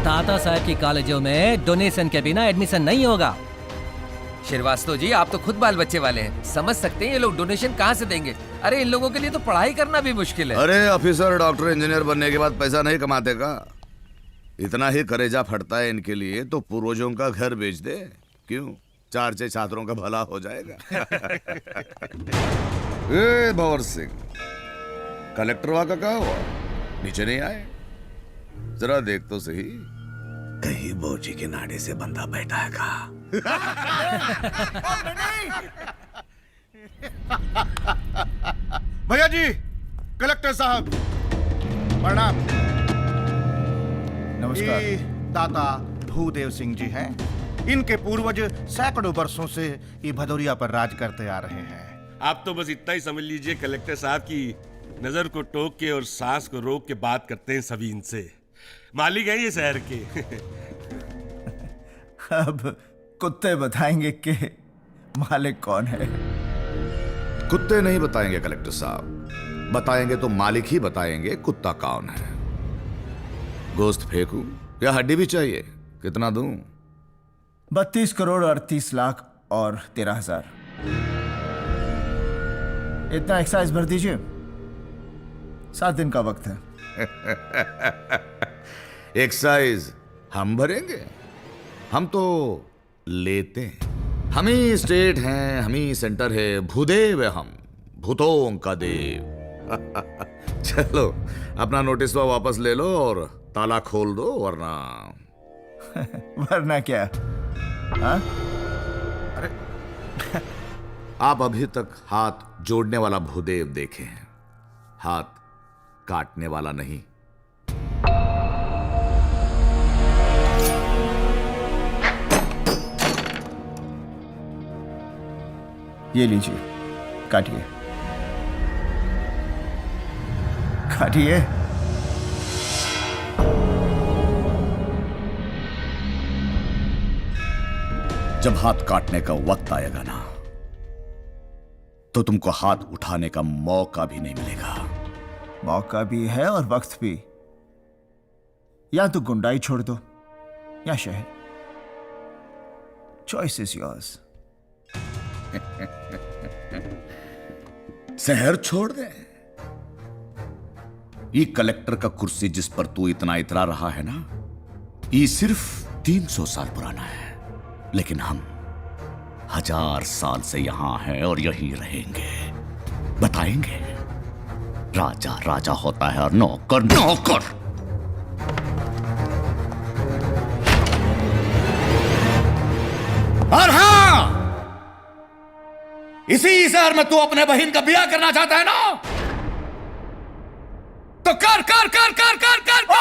ताता साहब की कॉलेजों में डोनेशन के बिना एडमिशन नहीं होगा। श्रीवास्तव जी, आप तो खुद बाल बच्चे वाले हैं, समझ सकते हैं ये लोग डोनेशन कहाँ से देंगे। अरे इन लोगों के लिए तो पढ़ाई करना भी मुश्किल है। अरे ऑफिसर, डॉक्टर, इंजीनियर बनने के बाद पैसा नहीं कमाते का? इतना ही करेजा फटता है इनके लिए तो पूर्वजों का घर बेच दे। क्यों? 4 छात्रों का भला हो जाएगा। ए भंवर सिंह, कलेक्टर वहां का क्या हुआ? नीचे नहीं आए? जरा देख तो सही, कहीं बोजी के नाड़े से बंदा बैठा है का? भैया जी, कलेक्टर साहब प्रणाम। नमस्कार। ये दाता भूदेव सिंह जी हैं। इनके पूर्वज सैकड़ों वर्षों से ये भदौरिया पर राज करते आ रहे हैं। आप तो बस इतना ही समझ लीजिए कलेक्टर साहब की नजर को टोक के और सांस को रोक के बात करते हैं सभी इनसे। मालिक है ये शहर के। अब कुत्ते बताएंगे कि मालिक कौन है। कुत्ते नहीं बताएंगे कलेक्टर साहब, बताएंगे तो मालिक ही बताएंगे कुत्ता कौन है। गोश्त फेंकूं या हड्डी भी चाहिए? कितना दूं? 32 करोड़ 38 लाख और 13,000। इतना एक्साइज भर दीजिए, 7 दिन का वक्त है। एक्साइज हम भरेंगे? हम तो लेते हैं। हम ही स्टेट हैं, हम ही सेंटर है। भूदेव है हम, भूतों का देव। चलो अपना नोटिस तो वापस ले लो और ताला खोल दो, वरना वरना क्या? हाँ? अरे आप अभी तक हाथ जोड़ने वाला भूदेव देखे हैं, हाथ काटने वाला नहीं। ये लीजिए, काटिए काटिए। जब हाथ काटने का वक्त आएगा ना, तो तुमको हाथ उठाने का मौका भी नहीं मिलेगा। मौका भी है और वक्त भी। या तो गुंडाई छोड़ दो या शहर। Choice is yours. शहर छोड़ दे? ये कलेक्टर का कुर्सी जिस पर तू इतना इतरा रहा है ना, ये सिर्फ 300 साल पुराना है, लेकिन हम 1000 साल से यहां हैं और यहीं रहेंगे। बताएंगे राजा राजा होता है और नौकर नौकर। और हां, इसी शहर में तू अपने बहन का ब्याह करना चाहता है ना, तो कर कर कर कर कर कर, कर।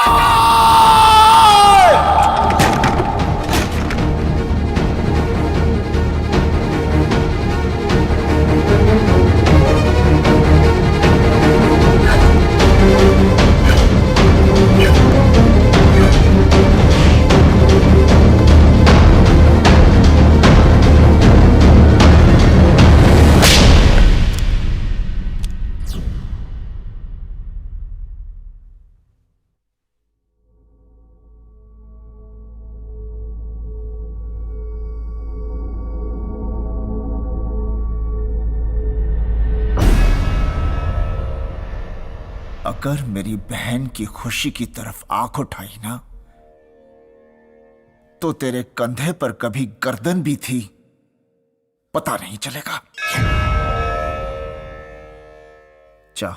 अगर मेरी बहन की खुशी की तरफ आंख उठाई ना, तो तेरे कंधे पर कभी गर्दन भी थी पता नहीं चलेगा। जा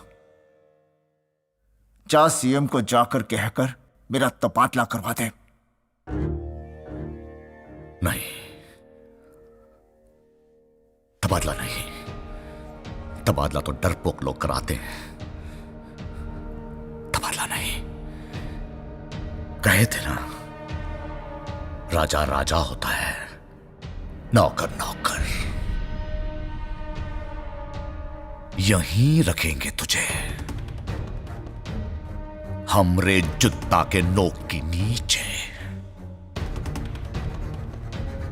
जा, सीएम को जाकर कहकर मेरा तबादला करवा दे। नहीं, तबादला नहीं। तबादला तो डरपोक लोग कराते हैं, तबादला नहीं। कहे थे ना, राजा राजा होता है, नौकर नौकर। यहीं रखेंगे तुझे, हमरे जुत्ता के नोक के नीचे।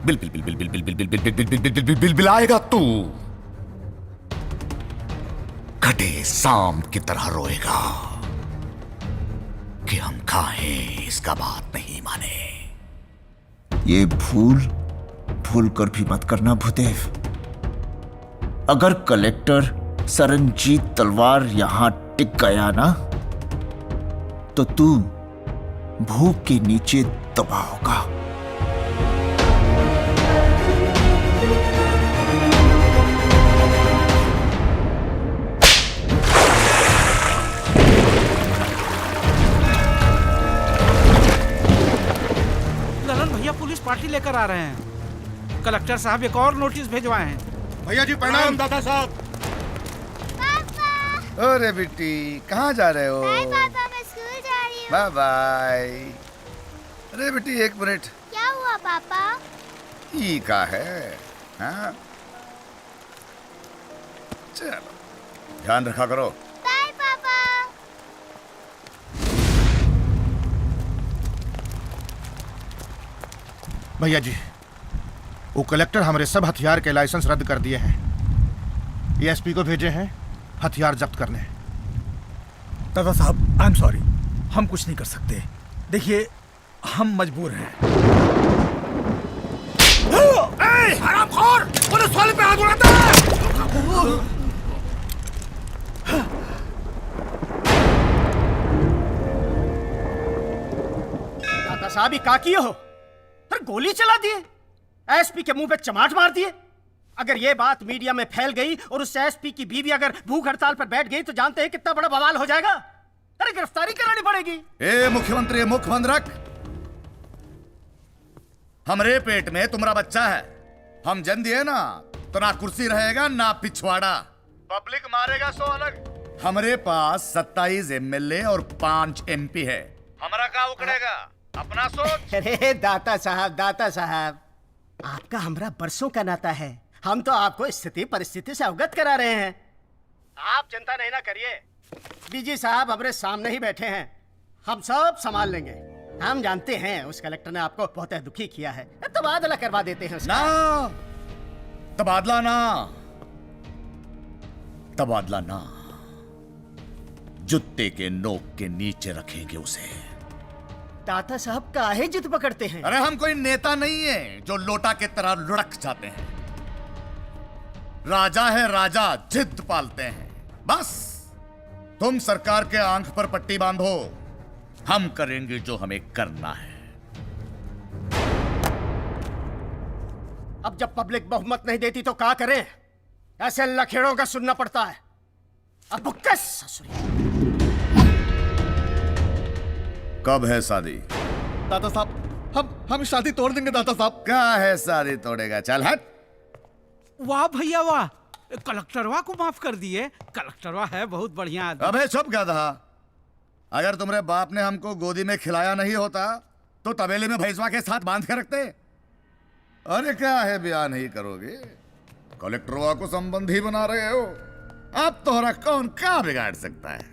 Bill bill bill bill bill bill bill bill bill bill bill bill bill bill bill आएगा तू। घटे सांप की तरह रोएगा कि हम खाएं इसका बात नहीं माने। ये भूल कर भी मत करना भूदेव। अगर कलेक्टर सरनजीत तलवार यहां टिक गया ना, तो तू भूख के नीचे दबा होगा। ललन भैया पुलिस पार्टी लेकर आ रहे हैं। कलेक्टर साहब एक और नोटिस भिजवाए हैं। भैया जी प्रणाम। दादा साहब। अरे बेटी कहाँ जा रहे हो? बाय पापा, मैं स्कूल जा रही हूँ। Bye bye. अरे बेटी एक मिनट। क्या हुआ पापा? ई का है? हाँ चलो ध्यान रखा करो। बाय पापा। भैया जी वो कलेक्टर हमारे सब हथियार के लाइसेंस रद्द कर दिए हैं। एसपी को भेजे हैं हथियार जब्त करने। Dada Saheb I am sorry, हम कुछ नहीं कर सकते। देखिए हम मजबूर हैं। हरामखोर! पुलिस वाले पे हाथ उठाता है! दादा साहब ये का किए हो? अरे गोली चला दिए, एसपी के मुंह पे चमाट मार दिए। अगर ये बात मीडिया में फैल गई और उस एसपी की बीवी अगर भूख हड़ताल पर बैठ गई तो जानते हैं कितना बड़ा बवाल हो जाएगा। अरे गिरफ्तारी करानी पड़ेगी। ए मुख्यमंत्री मुख बंद रख। हमरे पेट में तुम्हारा बच्चा है। हम जन दिए ना तो ना कुर्सी रहेगा ना पिछवाड़ा। पब्लिक मारेगा सो अलग। हमरे पास 27 एमएलए और 5 एमपी है। हमारा का उकड़ेगा? अपना सोच। अरे दाता साहब आपका हमरा बरसों का नाता है। हम तो आपको स्थिति परिस्थिति से अवगत करा रहे हैं। आप चिंता नहीं ना करिए। डीजी साहब हमारे सामने ही बैठे हैं, हम सब संभाल लेंगे। हम जानते हैं उस कलेक्टर ने आपको बहुत दुखी किया है, तबादला करवा देते हैं उसका। ना तबादला ना, जूते के नोक के नीचे रखेंगे उसे। दाता साहब काहे जिद पकड़ते हैं? अरे हम कोई नेता नहीं है जो लोटा के तरह लुढ़क जाते हैं। राजा है राजा, जिद पालते हैं। बस तुम सरकार के आंख पर पट्टी बांधो, हम करेंगे जो हमें करना है। अब जब पब्लिक बहुमत नहीं देती तो क्या करें? ऐसे लखेड़ों का सुनना पड़ता है। अब किस ससुरी। कब है शादी? दादा साहब हम शादी तोड़ देंगे। दादा साहब क्या है शादी तोड़ेगा? चल हट। वाह भैया वाह, कलेक्टरवा को माफ कर दिए। कलेक्टरवा है बहुत बढ़िया आदमी। अबे चुप गधा। अगर तुम्हारे बाप ने हमको गोदी में खिलाया नहीं होता तो तबेले में भैंसवा के साथ बांध के रखते। अरे क्या है बयान नहीं करोगे? कलेक्टरवा को संबंधी बना रहे हो। अब तोहरा कौन क्या बिगाड़ सकता है?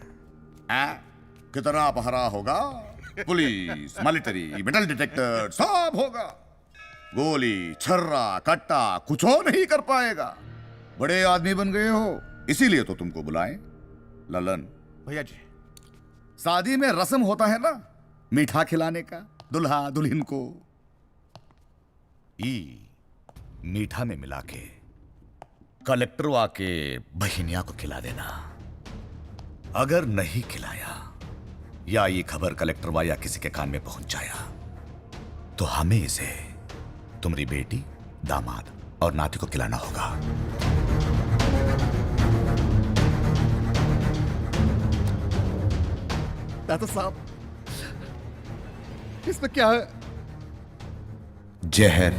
कितना पहरा होगा, पुलिस, मिलिट्री, मेटल डिटेक्टर सब होगा। गोली छर्रा कट्टा कुछ हो नहीं कर पाएगा। बड़े आदमी बन गए हो, इसीलिए तो तुमको बुलाएं। ललन भैया जी शादी में रस्म होता है ना, मीठा खिलाने का दुल्हा दुल्हन को। मीठा में मिला के कलेक्टर आके बहिनिया को खिला देना। अगर नहीं खिलाया या ये खबर कलेक्टर या किसी के कान में पहुंच जाया तो हमें इसे तुम्हारी बेटी, दामाद और नाती को खिलाना होगा। दादा साहब इसमें क्या है? जहर।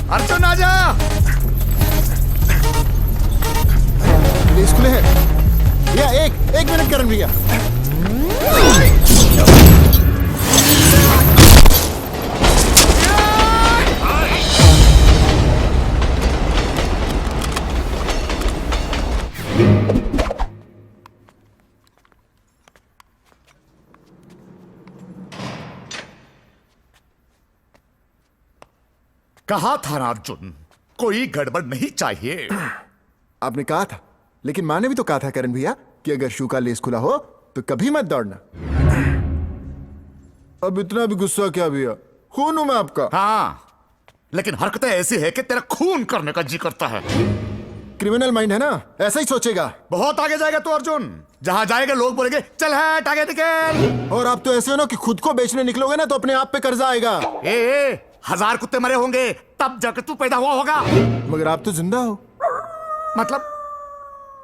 अर्जुन आजा। स्कूल है भैया, एक मिनट करण भैया। कहा था ना अर्जुन, कोई गड़बड़ नहीं चाहिए। आपने कहा था, लेकिन माँ ने भी तो कहा था करण भैया कि अगर शू का लेस खुला हो तो कभी मत दौड़ना। अब इतना भी गुस्सा क्या भैया, खून हूं मैं आपका। हाँ, लेकिन हरकतें ऐसी है कि तेरा खून करने का जी करता है। क्रिमिनल माइंड है ना, ऐसा ही सोचेगा। बहुत आगे जाएगा तू अर्जुन, जहां जाएगा लोग बोलेंगे चल हट आगे निकल। और आप तो ऐसे हो ना कि खुद को बेचने निकलोगे ना तो अपने आप पे कर्जा आएगा। ए, 1000 कुत्ते मरे होंगे तब जाकर तू पैदा हुआ होगा। मगर आप तो जिंदा हो। मतलब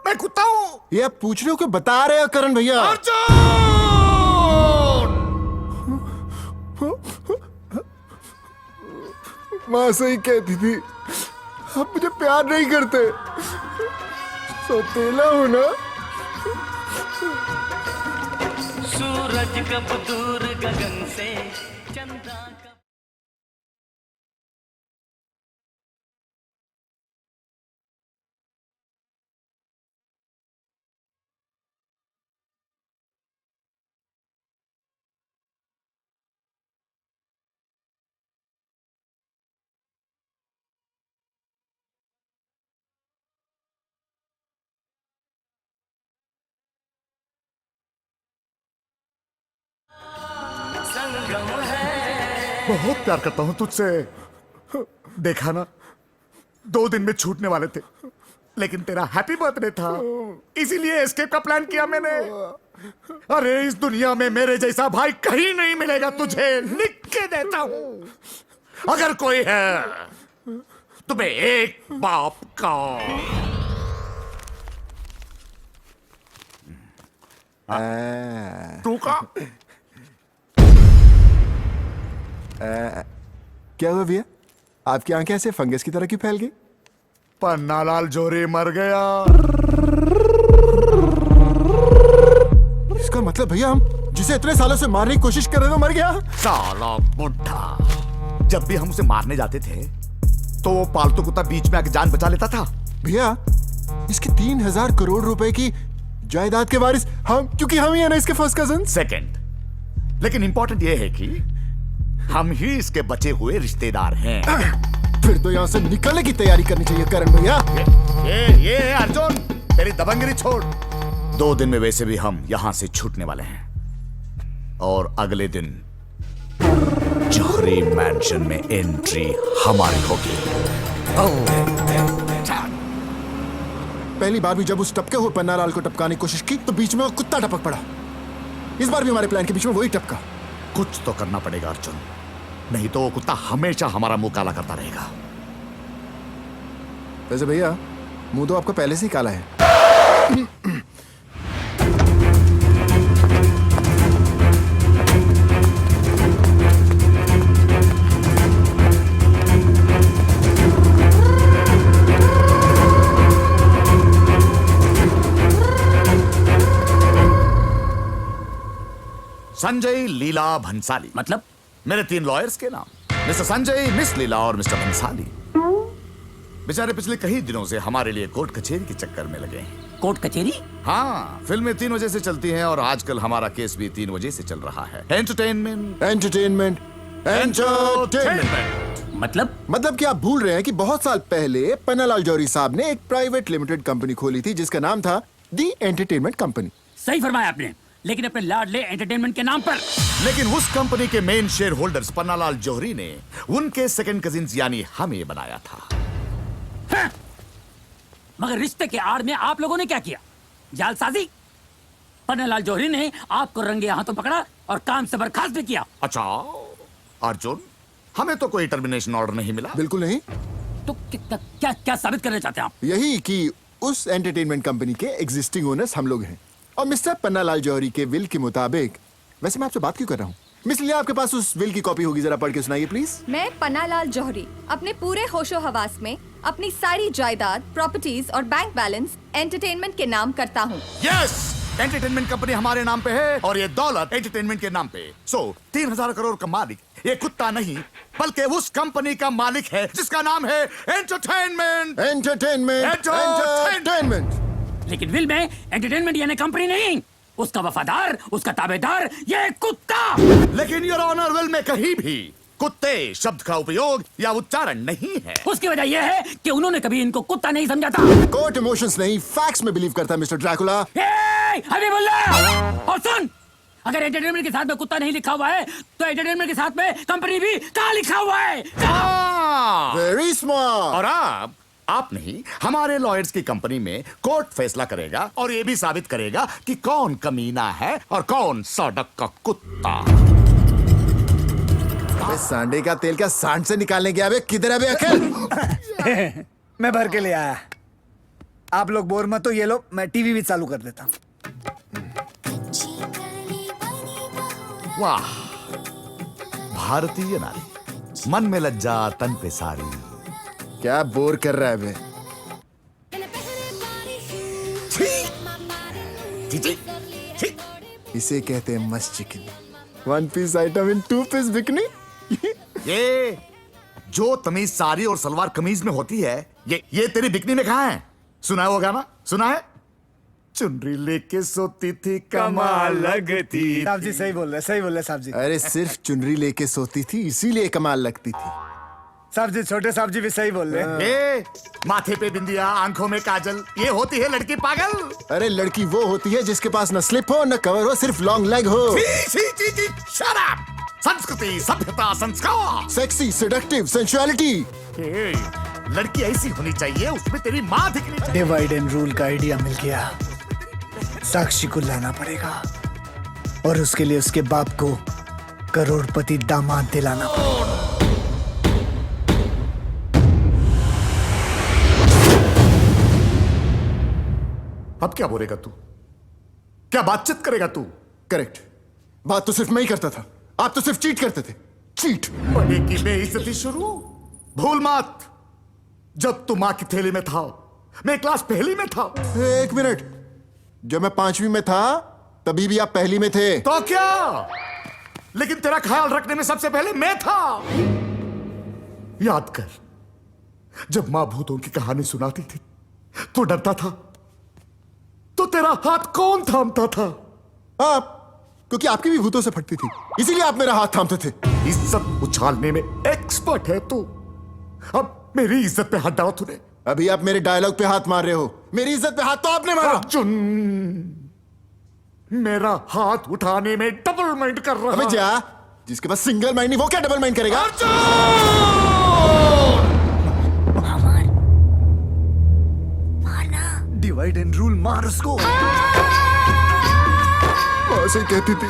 मैं कुत्ता हूं? ये आप पूछ रहे हो कि बता रहे हो करण भैया? अर्जुन! माँ सही कहती थी, आप मुझे प्यार नहीं करते, सौतेला हो ना। सूरज कब दूर गगन से, चंद्रा कब। बहुत प्यार करता हूं तुझसे। देखा ना, 2 दिन में छूटने वाले थे, लेकिन तेरा हैप्पी बर्थडे था, इसीलिए एस्केप का प्लान किया मैंने। अरे इस दुनिया में मेरे जैसा भाई कहीं नहीं मिलेगा तुझे, लिख के देता हूं। अगर कोई है तुम्हें एक बाप का। तू का क्या हुआ भैया, आपकी आंखें ऐसे फंगस की तरह क्यों फैल गई? पन्नालाल जोरी मर गया। इसका मतलब भैया हम जिसे इतने सालों से मारने की कोशिश कर रहे थे मर गया। साला बुढ़ा, जब भी हम उसे मारने जाते थे तो वो पालतू कुत्ता बीच में आके जान बचा लेता था। भैया इसके 3000 करोड़ रुपए की जायदाद के वारिस हम, क्योंकि हम ही है ना इसके फर्स्ट कजन। सेकंड, लेकिन इंपॉर्टेंट ये है कि हम ही इसके बचे हुए रिश्तेदार हैं। फिर तो यहाँ से निकलने की तैयारी करनी चाहिए करण भैया। ये अर्जुन, तेरी दबंगगिरी छोड़। 2 दिन में वैसे भी हम यहाँ से छूटने वाले हैं, और अगले दिन जौहरी मैंशन में एंट्री हमारी होगी। पहली बार भी जब उस टपके हुए पन्नालाल को टपकाने की कोशिश की तो बीच में वो कुत्ता टपक पड़ा। इस बार भी हमारे प्लान के बीच में वही टपका। कुछ तो करना पड़ेगा अर्जुन, नहीं तो वो कुत्ता हमेशा हमारा मुंह काला करता रहेगा। वैसे भैया मुंह तो आपका पहले से ही काला है। संजय लीला भंसाली, मतलब मेरे 3 लॉयर्स के नाम, मिस्टर संजय, मिस लीला और मिस्टर भंसाली। बेचारे पिछले कई दिनों से हमारे लिए कोर्ट कचहरी के चक्कर में लगे हैं। कोर्ट कचहरी? हाँ, फिल्में 3 वजह से चलती हैं और आजकल हमारा केस भी 3 वजह से चल रहा है। Entertainment, entertainment, entertainment. मतलब कि आप भूल रहे हैं कि बहुत साल पहले पन्नालाल जौहरी साहब ने एक प्राइवेट लिमिटेड कंपनी खोली थी जिसका नाम था दी एंटरटेनमेंट कंपनी। सही फरमाया आपने, लेकिन अपने लाडले एंटरटेनमेंट के नाम पर। लेकिन उस कंपनी के मेन शेयर होल्डर्स पन्नालाल जौहरी ने उनके सेकंड कजिन्स यानी हमें बनाया था। हाँ। मगर रिश्ते के आड़ में आप लोगों ने क्या किया? जालसाजी। पन्नालाल जौहरी ने आपको रंगे हाथों पकड़ा और काम से बर्खास्त भी किया। अच्छा अर्जुन, हमें तो कोई टर्मिनेशन ऑर्डर नहीं मिला। बिल्कुल नहीं। तो क्या क्या साबित करना चाहते हैं आप? यही कि उस एंटरटेनमेंट कंपनी के एग्जिस्टिंग ओनर्स हम लोग हैं और मिस्टर पन्नालाल जौहरी के विल के मुताबिक। वैसे मैं आपसे बात क्यों कर रहा हूँ? मिस लिया, आपके पास उस विल की कॉपी होगी, जरा पढ़ के सुनाइए प्लीज। मैं पन्नालाल जौहरी अपने पूरे होशो हवास में अपनी सारी जायदाद, प्रॉपर्टीज और बैंक बैलेंस एंटरटेनमेंट के नाम करता हूँ। यस, एंटरटेनमेंट कंपनी हमारे नाम पे है और ये दौलत एंटरटेनमेंट के नाम पे। 3000 करोड़ का मालिक ये कुत्ता नहीं बल्कि उस कंपनी का मालिक है जिसका नाम है एंटरटेनमेंट। एंटरटेनमेंट। लेकिन विल में एंटरटेनमेंट यानी कंपनी नहीं, उसका वफादार, उसका ताबेदार ये कुत्ता। लेकिन योर ऑनर, विल में कहीं भी कुत्ते शब्द का उपयोग या उच्चारण नहीं है। उसकी वजह यह है कि उन्होंने कभी इनको कुत्ता नहीं समझा था। कोर्ट इमोशंस नहीं, फैक्ट्स में बिलीव करता है मिस्टर ड्रैकुला। और सुन, अगर एंटरटेनमेंट के साथ में कुत्ता नहीं लिखा हुआ है तो एंटरटेनमेंट के साथ में कंपनी भी कहाँ लिखा हुआ है? Very smart. और आप नहीं, हमारे लॉयर्स की कंपनी में कोर्ट फैसला करेगा और ये भी साबित करेगा कि कौन कमीना है और कौन सड़क का कुत्ता। अबे सांडे का तेल क्या सांड से निकालने गया? किधर है बे अखिल? मैं भर के ले आया। आप लोग बोर मत हो, ये लो, मैं टीवी भी चालू कर देता हूँ। वाह, भारतीय नारी, मन में लज्जा तन पे सारी। क्या बोर कर रहा है बे? इसे कहते हैं मस्त chicken. 1 piece item in 2 piece bikini. ये जो तमीज साड़ी और सलवार कमीज में होती है, ये तेरी बिकनी में कहाँ है? सुना है वो गाना? सुना है? चुनरी लेके सोती थी कमाल लगती। साहब जी सही बोल रहे साहब जी। अरे सिर्फ चुनरी लेके सोती थी इसीलिए कमाल लगती थी। साहब जी, छोटे साहब जी भी सही बोल रहे हैं। माथे पे बिंदिया, आंखों में काजल, ये होती है लड़की पागल। अरे लड़की वो होती है जिसके पास न स्लिप हो न कवर हो, सिर्फ लॉन्ग लेग हो। Shut up! संस्कृति, सभ्यता, संस्कार, सेक्सी, सेडक्टिव, सेंसुअलिटी। लड़की ऐसी होनी चाहिए, उसमें तेरी माँ दिखनी चाहिए। डिवाइड एंड रूल का आइडिया मिल गया। साक्षी को लाना पड़ेगा और उसके लिए उसके बाप को करोड़पति दामाद दिलाना पड़ेगा। अब क्या बोलेगा तू? क्या बातचीत करेगा तू? करेक्ट, बात तो सिर्फ मैं ही करता था, आप तो सिर्फ चीट करते थे। चीट। बड़े की बेइज्जती शुरू। भूल मत, जब तू माँ की थैली में था मैं क्लास पहली में था। 1 मिनट, जब मैं 5वीं में था तभी भी आप पहली में थे। तो क्या? लेकिन तेरा ख्याल रखने में सबसे पहले मैं था। याद कर, जब माँ भूतों की कहानी सुनाती थी तो डरता था, तो तेरा हाथ कौन थामता था? आप, क्योंकि आपकी भी भूतों से फटती थी, इसीलिए आप मेरा हाथ थामते थे। इज्जत उछालने में एक्सपर्ट है तू। अब मेरी इज्जत पे हाथ डाला तूने। अभी आप मेरे डायलॉग पे हाथ मार रहे हो, मेरी इज्जत पे हाथ तो आपने मारा। अर्जुन, मेरा हाथ उठाने में डबल माइंड कर रहा। अबे जा, जिसके पास सिंगल माइंड नहीं वो क्या डबल माइंड करेगा? डिवाइड एंड रूल, मार उसको। ऐसे कहती थी।